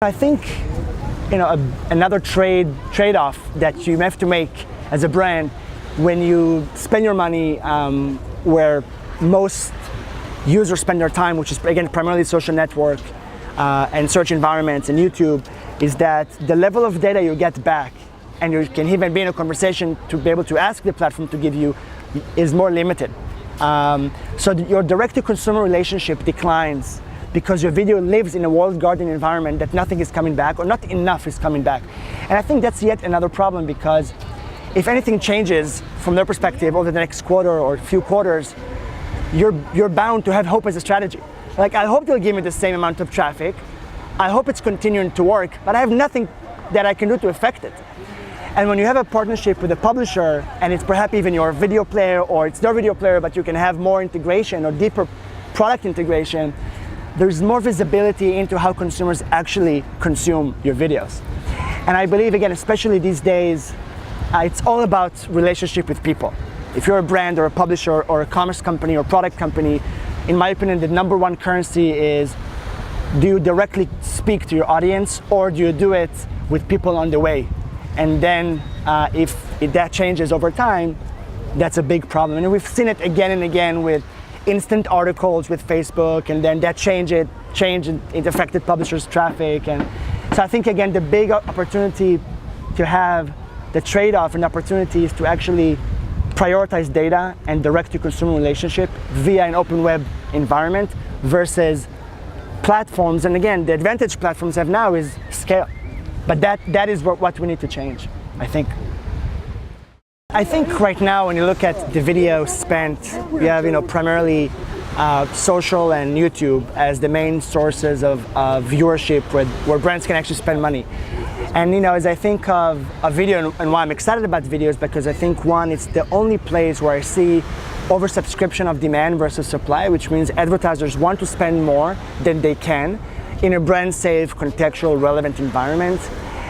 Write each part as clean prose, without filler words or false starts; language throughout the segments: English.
I think another trade-off that you have to make as a brand when you spend your money where most users spend their time, which is again primarily social network and search environments and YouTube, is that the level of data you get back, and you can even be in a conversation to be able to ask the platform to give you, is more limited. So your direct-to-consumer relationship declines because your video lives in a walled garden environment that nothing is coming back, or not enough is coming back. And I think that's yet another problem, because if anything changes from their perspective over the next quarter or few quarters, you're bound to have hope as a strategy. Like, I hope they'll give me the same amount of traffic, I hope it's continuing to work, but I have nothing that I can do to affect it. And when you have a partnership with a publisher, and it's perhaps even your video player or it's their video player, but you can have more integration or deeper product integration, there's more visibility into how consumers actually consume your videos. And I believe, again, especially these days, it's all about relationship with people. If you're a brand or a publisher or a commerce company or product company, in my opinion, the number one currency is, do you directly speak to your audience, or do you do it with people on the way? And then if that changes over time, that's a big problem. And we've seen it again and again with instant articles with Facebook, and then that changed, it affected publishers' traffic. And so I think, again, the big opportunity to have the trade-off and opportunity is to actually prioritize data and direct-to-consumer relationship via an open web environment versus platforms. And again, the advantage platforms have now is scale. But that is what we need to change, I think. I think right now, when you look at the video spent, we have primarily social and YouTube as the main sources of viewership where brands can actually spend money. And as I think of a video, and why I'm excited about videos, because I think, one, it's the only place where I see oversubscription of demand versus supply, which means advertisers want to spend more than they can in a brand safe, contextual, relevant environment.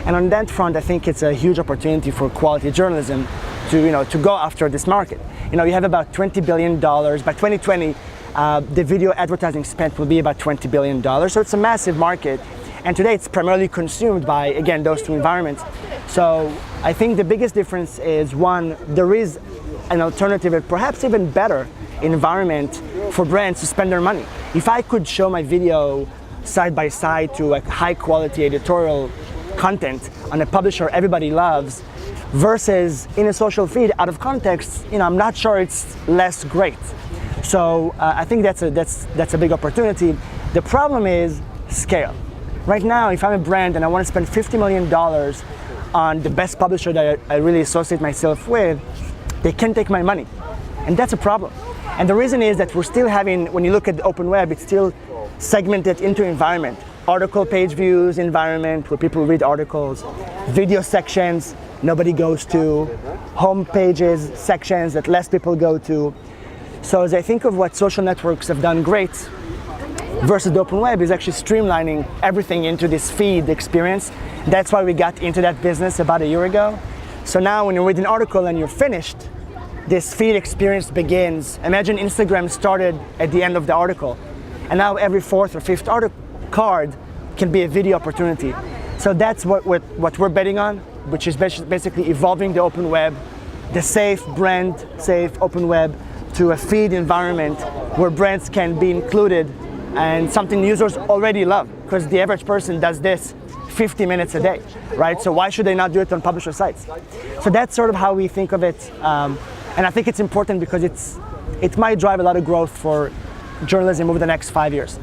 And on that front, I think it's a huge opportunity for quality journalism to go after this market. You have about $20 billion. By 2020, the video advertising spent will be about $20 billion. So it's a massive market. And today it's primarily consumed by, again, those two environments. So I think the biggest difference is, one, there is an alternative and perhaps even better environment for brands to spend their money. If I could show my video side by side to a high quality editorial content on a publisher everybody loves, versus in a social feed out of context, I'm not sure it's less great. So I think that's a big opportunity. The problem is scale. Right now, if I'm a brand and I want to spend $50 million on the best publisher that I really associate myself with, they can't take my money. And that's a problem. And the reason is that we're still having, when you look at the open web, it's still segmented into environment. Article page views environment, where people read articles, video sections nobody goes to, home pages, sections that less people go to. So as I think of what social networks have done great versus the open web, is actually streamlining everything into this feed experience. That's why we got into that business about a year ago. So now when you read an article and you're finished, this feed experience begins. Imagine Instagram started at the end of the article, and now every fourth or fifth card can be a video opportunity. So that's what we're betting on, which is basically evolving the open web, the safe brand, safe open web, to a feed environment where brands can be included, and something users already love, because the average person does this 50 minutes a day, right? So why should they not do it on publisher sites? So that's sort of how we think of it. And I think it's important because it might drive a lot of growth for journalism over the next 5 years.